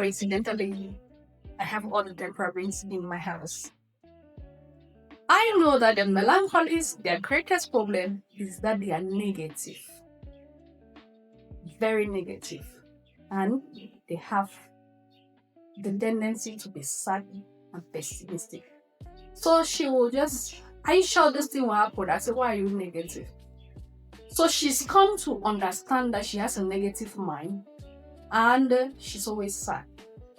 coincidentally, I have all the temperaments in my house. I know that the melancholics, their greatest problem is that they are negative, very negative, and they have the tendency to be sad and pessimistic. So she will just, are you sure this thing will happen? I said, why are you negative? So she's come to understand that she has a negative mind and she's always sad.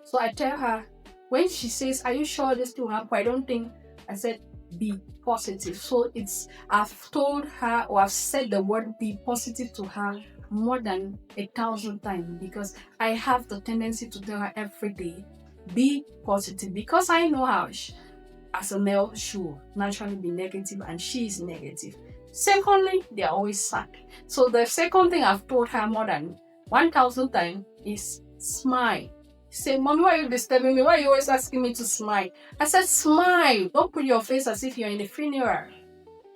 So I tell her, when she says, are you sure this thing will happen? I don't think, I said, be positive. So I've told her, or I've said the word be positive to her more than 1,000 times, because I have the tendency to tell her every day, be positive, because I know how as a male she will naturally be negative and she is negative. Secondly, they are always sad. So the second thing I've told her more than 1,000 times is smile. Say, Mommy, why are you disturbing me? Why are you always asking me to smile? I said, smile. Don't put your face as if you're in a funeral.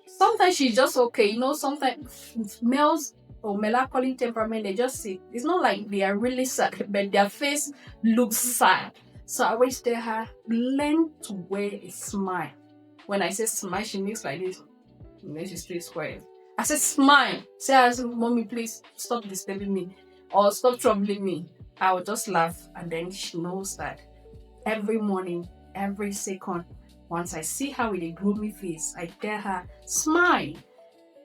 Sometimes she's just okay. Sometimes males or melancholy temperament, they just say, it's not like they are really sad, but their face looks sad. So I always tell her, learn to wear a smile. When I say smile, she makes like this. And then she stays quiet. I said, smile. Say, Mommy, please stop disturbing me or stop troubling me. I will just laugh, and then she knows that every morning, every second, once I see her with a gloomy face, I tell her, smile.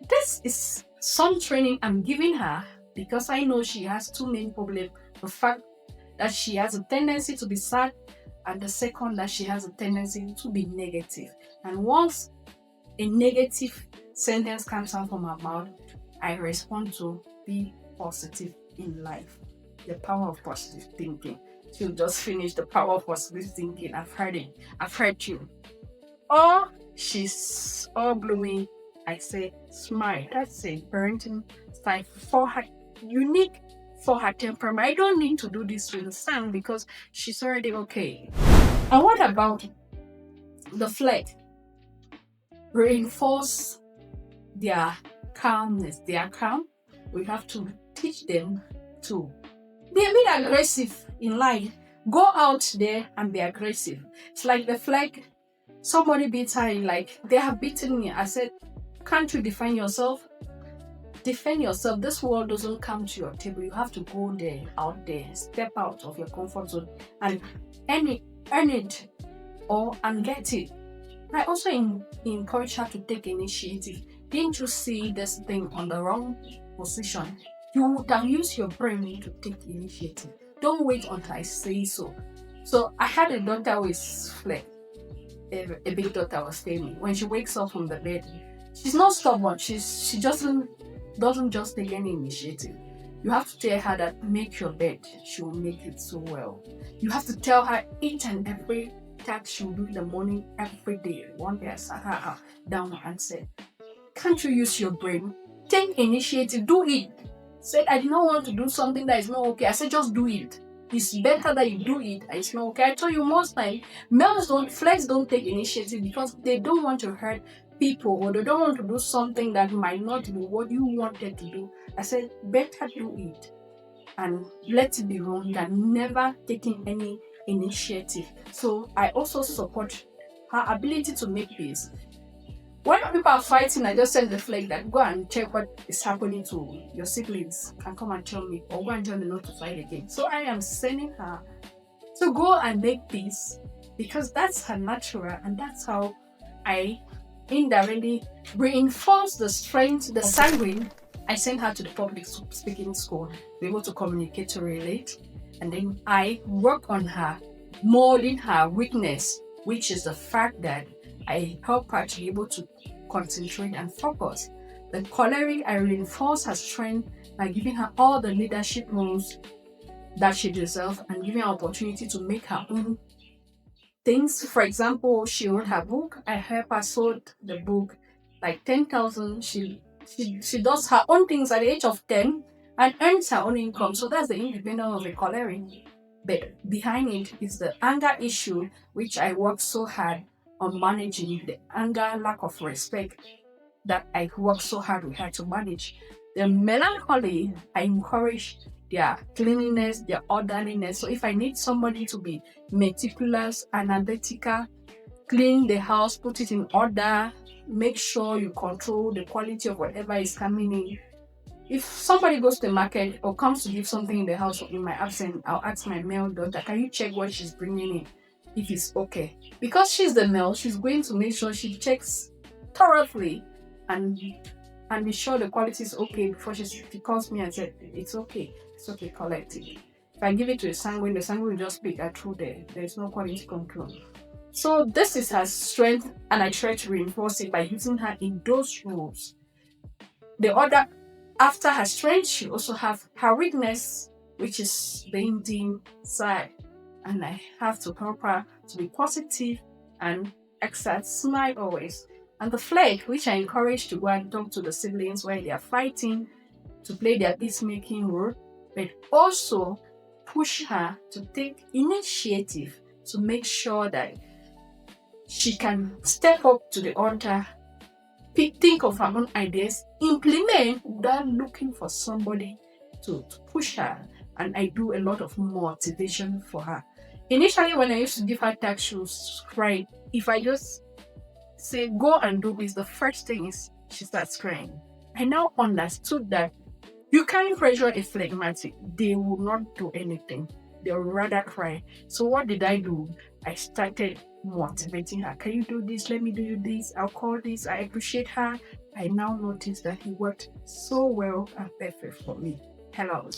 This is some training I'm giving her because I know she has two main problems. The fact that she has a tendency to be sad, and the second, that she has a tendency to be negative. And once a negative sentence comes out from her mouth, I respond to be positive in life. The power of positive thinking. She'll just finish the power of positive thinking. I've heard it. I've heard you. Or she's all gloomy. I say, smile. That's a parenting style for her, unique for her temperament. I don't need to do this with the son because she's already okay. And what about the Phlegs? Reinforce their calmness. They are calm. We have to teach them to be a bit aggressive in life. Go out there and be aggressive. It's like the Phleg. Somebody beats her, like, they have beaten me. I said, can't you defend yourself? Defend yourself. This world doesn't come to your table. You have to go there, out there, step out of your comfort zone and earn it and get it. I also encourage her to take initiative. Didn't you see this thing on the wrong position? You would have used your brain to take initiative. Don't wait until I say so. So I had a daughter with Phleg. A big daughter was telling me, when she wakes up from the bed, she's not stubborn. She doesn't just take any initiative. You have to tell her that make your bed. She will make it so well. You have to tell her each and every task she will do in the morning every day. One day I sat her down and said, can't you use your brain? Take initiative. Do it. Said, I did not want to do something that is not okay. I said, just do it. It's better that you do it and it's not okay. I told you most times, Phlegs don't take initiative because they don't want to hurt people, or they don't want to do something that might not be what you wanted to do. I said, better do it and let it be wrong than never taking any initiative. So I also support her ability to make peace. When people are fighting, I just send the Phleg that go and check what is happening to your siblings and come and tell me, or go and tell me not to fight again. So I am sending her to go and make peace because that's her natural, and that's how I indirectly reinforce the strength, the sanguine. I send her to the public speaking school, be able to communicate, to relate, and then I work on her, molding her weakness, which is the fact that I help her to be able to concentrate and focus. The choleric, I reinforce her strength by giving her all the leadership roles that she deserves and giving her opportunity to make her own things. For example, she wrote her book. I help her sold the book like 10,000. She does her own things at the age of 10 and earns her own income. So that's the independence of a choleric. But behind it is the anger issue, which I work so hard on managing, the anger, lack of respect that I work so hard with her to manage. The melancholy, I encourage their cleanliness, their orderliness. So if I need somebody to be meticulous, analytical, clean the house, put it in order, make sure you control the quality of whatever is coming in. If somebody goes to the market or comes to give something in the house in my absence, I'll ask my male daughter, can you check what she's bringing in? If it's okay. Because she's the male, she's going to make sure she checks thoroughly and be sure the quality is okay before she calls me and said, it's okay, collect it. If I give it to a sanguine, the sanguine will just pick her through there. There's no quality control. So this is her strength, and I try to reinforce it by using her in those roles. The other, after her strength, she also have her weakness, which is the Indian side. And I have to help her to be positive and exert smile always. And the Phleg, which I encourage to go and talk to the siblings while they are fighting, to play their peacemaking role, but also push her to take initiative to make sure that she can step up to the altar, think of her own ideas, implement without looking for somebody to push her. And I do a lot of motivation for her. Initially, when I used to give her tasks, she was crying. If I just say, go and do this, the first thing is she starts crying. I now understood that you can't pressure a phlegmatic. They will not do anything. They will rather cry. So what did I do? I started motivating her. Can you do this? Let me do this. I'll call this. I appreciate her. I now notice that he worked so well and perfect for me. Hello.